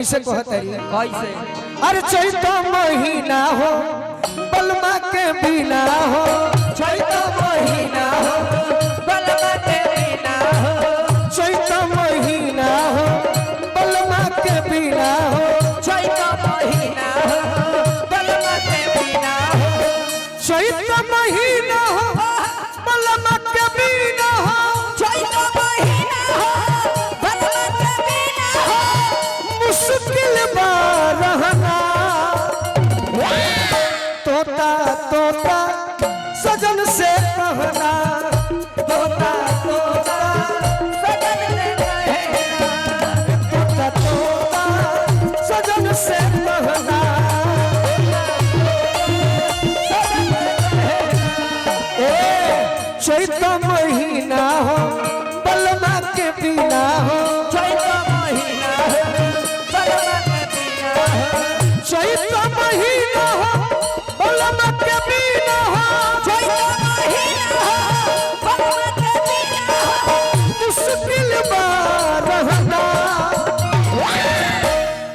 कैसे कहतरी कैसे अरे चैत महीना हो बलमा के बिना हो चैत महीना हो बलमा के बिना हो चैत महीना हो बलमा के बिना हो चैत महीना हो बलमा के बिना हो चैत महीना हो बलमा के बिना हो चैत महीना हो बलमा के बिना हो मुश्किल बा रहना तोता तोता सजन से कहना तोता तोता सजन से कहना तोता तोता सजन से कहना चैत महीना हो बलमा के बिना हो चैत महीना हो बलमा के बिना हो चैत महीना हो बलमा के बिना हो चैत महीना हो बलमा के बिना हो मुश्किल बा रहना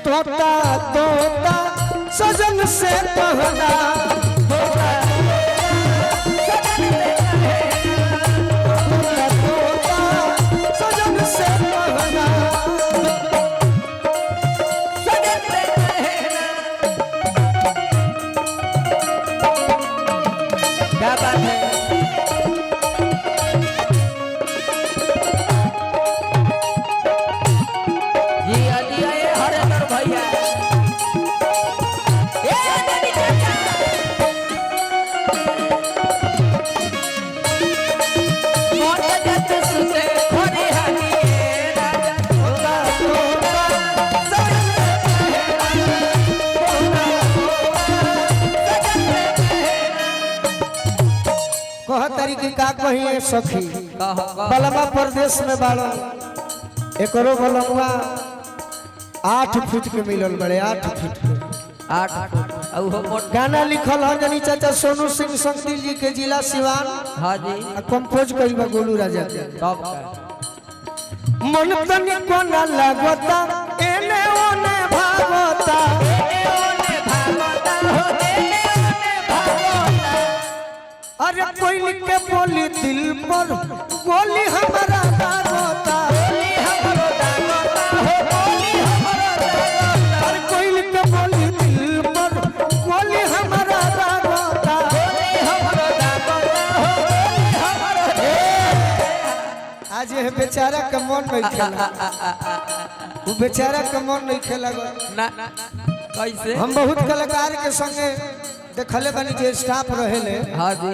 तोता तोता सजन से कहना तोता तोता सजन से कहना सजन से कहना क्या बात है जी अजी आए हरेंद्र भैया ए नदी चाचा मोट जत सुते खोरी हनी राजा तोता तोता सजन से कहना कह तरीके का कहिए सखी कहो बलमा प्रदेश में बाड़ो एकरो बलमुआ 8 फीट के मिलल बड़े 8 फीट के 8 फुट औ हो मोट गाना लिखल है जनी चाचा सोनू सिंह संगदिल जी के जिला सिवान हां जी आ कंपोज कइल बा गोलू राजा के तब का मन तनी कोना लागता एने ओने भागता ओने भागता हो ओने भागता अरे कोई के बोली दिल पर गोली हमारा दागता बोली हमरो दागता हो बोली हमरो दागता अरे कोई के बोली दिल पर गोली हमारा दागता बोली हमरो दागता हो बोली हमरो आज ये बेचारा के मन नहीं खेला वो बेचारा के मन नहीं खेला ना कैसे हम बहुत कलाकार के संगे देखले बानी जे स्टाफ रहेले हां जी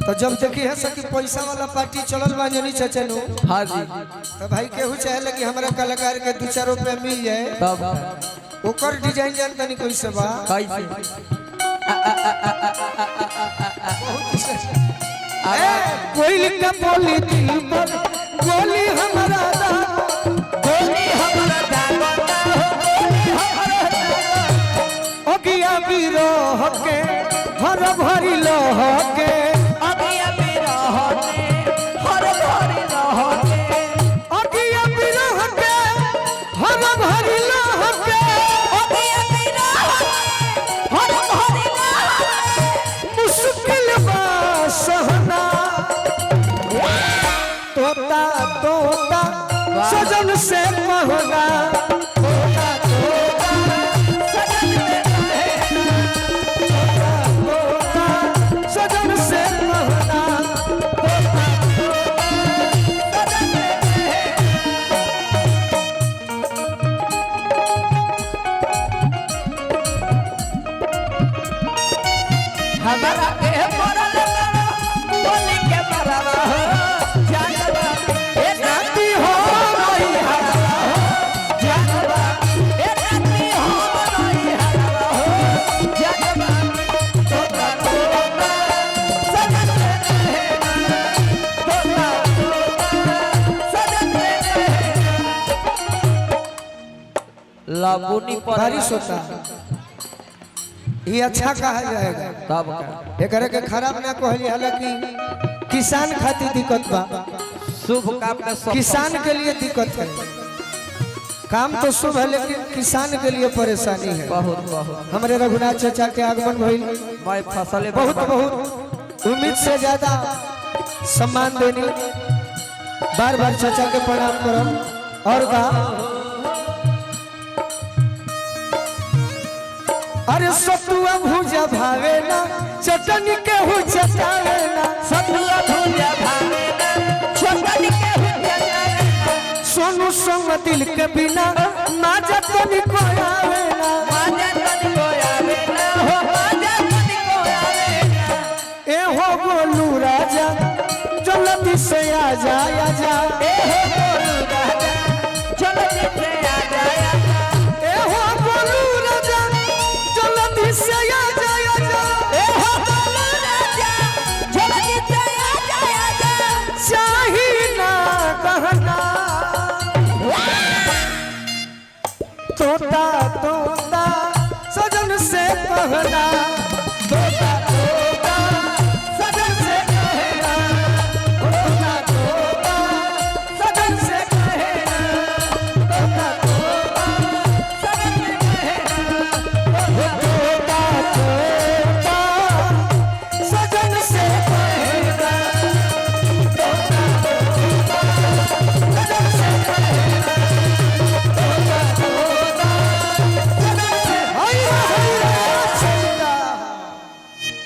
तो जब देखी है सकी पैसा वाला पार्टी चलल बा जनी चचनू हां जी तो भाई केहू चाहेला कि हमरा कलाकार के 2-4 रुपया मिल जाए तब ओकर डिजाइन जान तनी कैसे बा कैसे कोई का बोली दिल पर गोली हमारा बोली हमरो दागता हो बोली हमरो दागता ओगिया बिरोह के हर भरी लोह के अभी अभी रहते हर भरी रहते ओगिया बिरोह के हर भरी लोह के अभी अभी रहते हर भरी रहते मुश्किल बा सहना तोता तोता सजन से कहना तोता तोता सजन से कहना तोता सजन से कहना तोता सजन से कहना हमारा के पड़ल बड़ा बोली के बराबर हो जानवा ए राती हो गई हरवा हो जानवा ए राती हो गई हरवा हो जानवा तोता तोता सजन से कहना तोता तोता सजन से कहना लाबुनी पर बारिश होता ये अच्छा कहा जाएगा तब का एकरे के खराब ना कहली हालांकि किसान खातिर दिक्कत बा, शुभ काम में सब किसान के लिए दिक्कत है। काम तो शुभ है लेकिन किसान के लिए परेशानी है। बहुत बहुत हमारे रघुनाथ चाचा के आगमन भइल, मैं फसल बहुत बहुत उम्मीद से ज्यादा सम्मान देनी, बार बार चाचा के प्रणाम करम। और का अरे सतुआ भुजा भावे ना, चटनी के हु चटावे ना, सतुआ भुजा भावे ना, चटनी के हु चटावे ना, सोनू संग दिल के बिना माजा तनी को आवे ना, माजा तनी को आवे ना, हो माजा तनी को आवे ना। ए हो गोलू राजा जल्दी से आ जा, आ जा। ए हो गोलू राजा जल्दी से आ जा, आ जा। ए हो गोलू राजा जल्दी से आ जा, आ जा। ए हो गोलू राजा जल्दी से आ जा, आ जा। चाही ना कहना तोता तोता सजन से कहना।